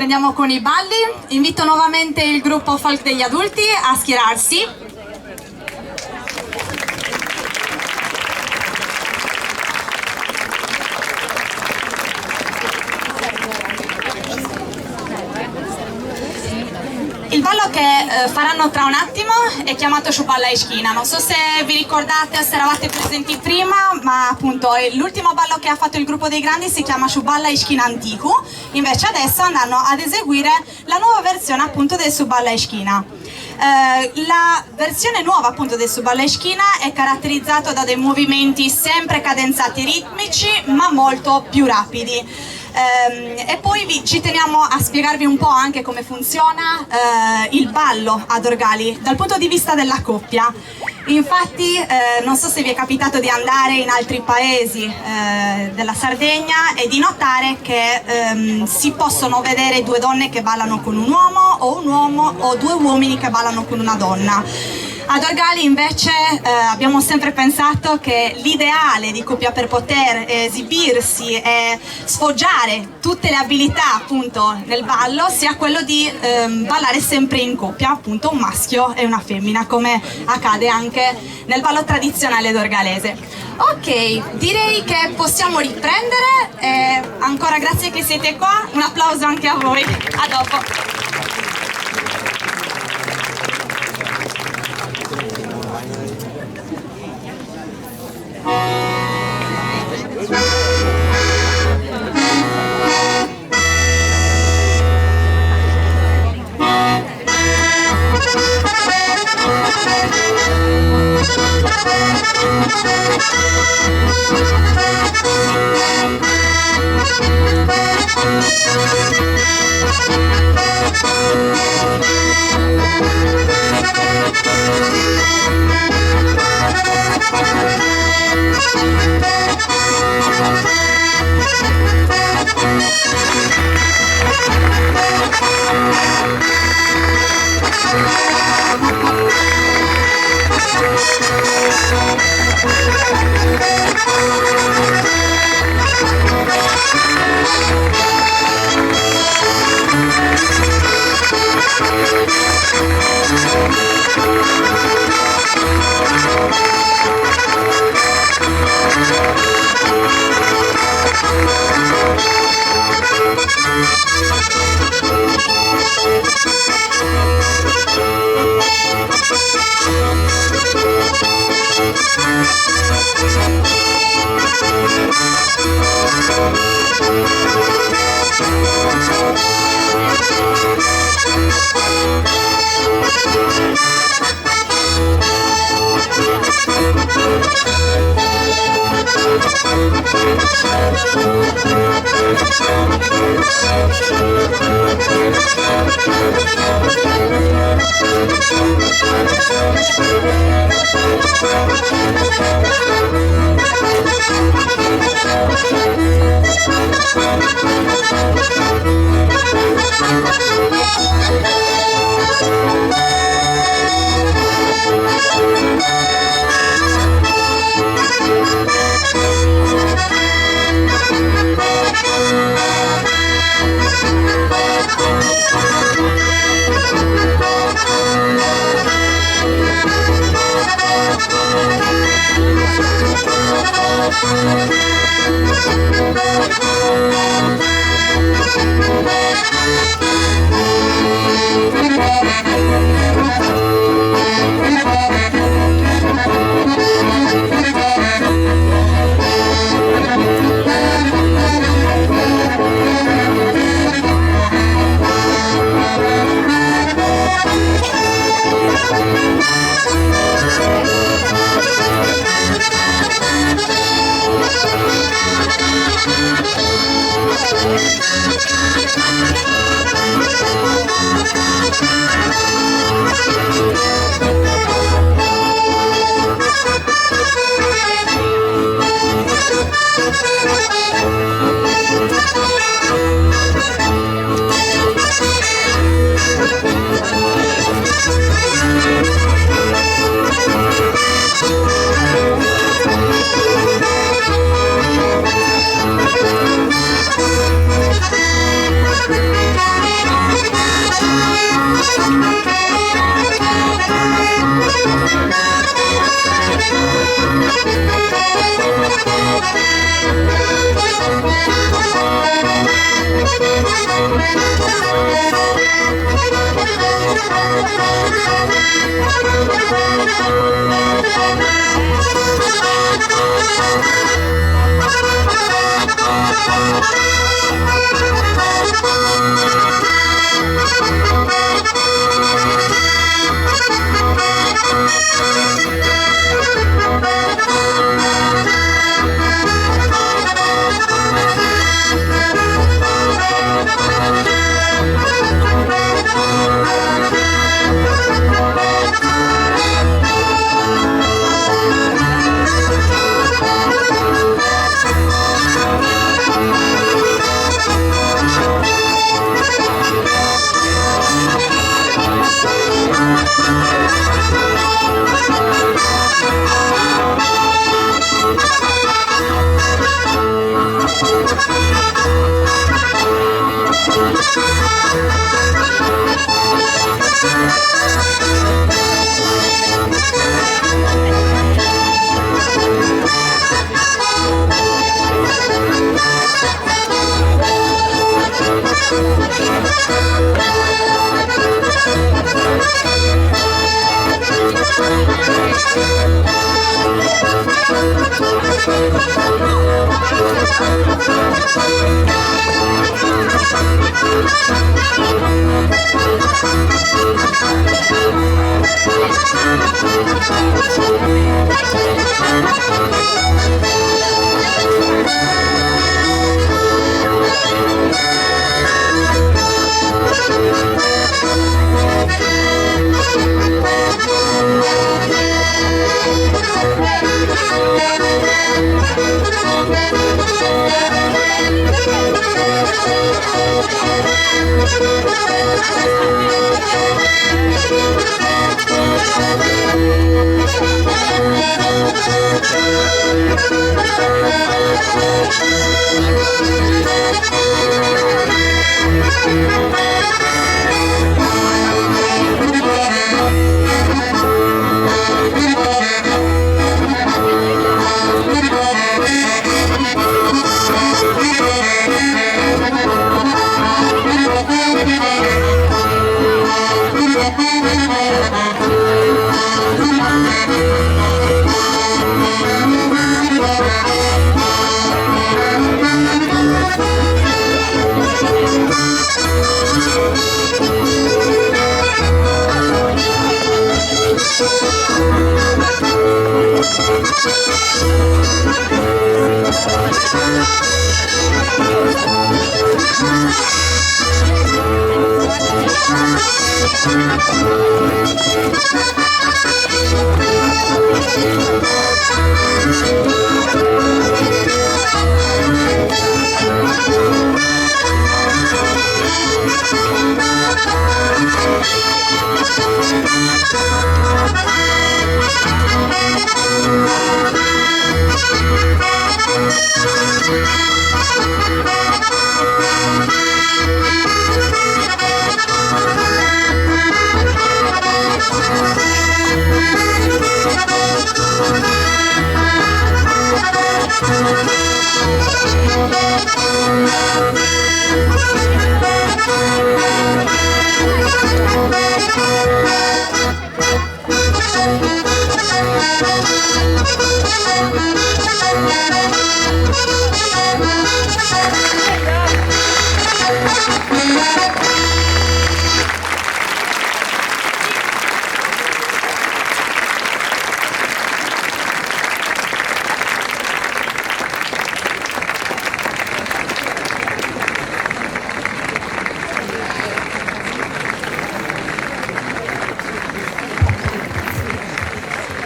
riprendiamo con i balli. Invito nuovamente il gruppo folk degli adulti a schierarsi. Il ballo che faranno tra un attimo è chiamato Shuballa Ishkina. Non so se vi ricordate o se eravate presenti prima, ma appunto l'ultimo ballo che ha fatto il gruppo dei grandi si chiama Shuballa Ishkina Antiku. Invece adesso andranno ad eseguire la nuova versione appunto del Shuballa Ishkina. La versione nuova appunto del Shuballa Ishkina è caratterizzata da dei movimenti sempre cadenzati ritmici ma molto più rapidi. E poi ci teniamo a spiegarvi un po' anche come funziona il ballo ad Orgali dal punto di vista della coppia. Infatti non so se vi è capitato di andare in altri paesi della Sardegna e di notare che si possono vedere due donne che ballano con un uomo o due uomini che ballano con una donna. Ad Orgali invece abbiamo sempre pensato che l'ideale di coppia per poter esibirsi e sfoggiare tutte le abilità appunto nel ballo sia quello di ballare sempre in coppia, appunto un maschio e una femmina, come accade anche nel ballo tradizionale dorgalese. Ok, direi che possiamo riprendere, ancora grazie che siete qua, un applauso anche a voi, a dopo.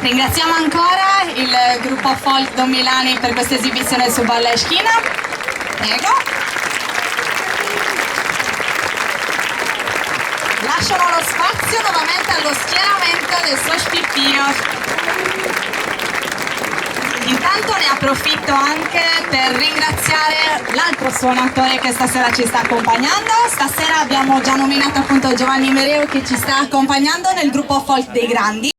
Ringraziamo ancora il gruppo Folk Don Milani per questa esibizione su Balla Eschina. Prego. Lasciano lo spazio nuovamente allo schieramento del Sospipino. Intanto ne approfitto anche per ringraziare l'altro suonatore che stasera ci sta accompagnando. Stasera abbiamo già nominato appunto Giovanni Mereu che ci sta accompagnando nel gruppo Folk dei Grandi.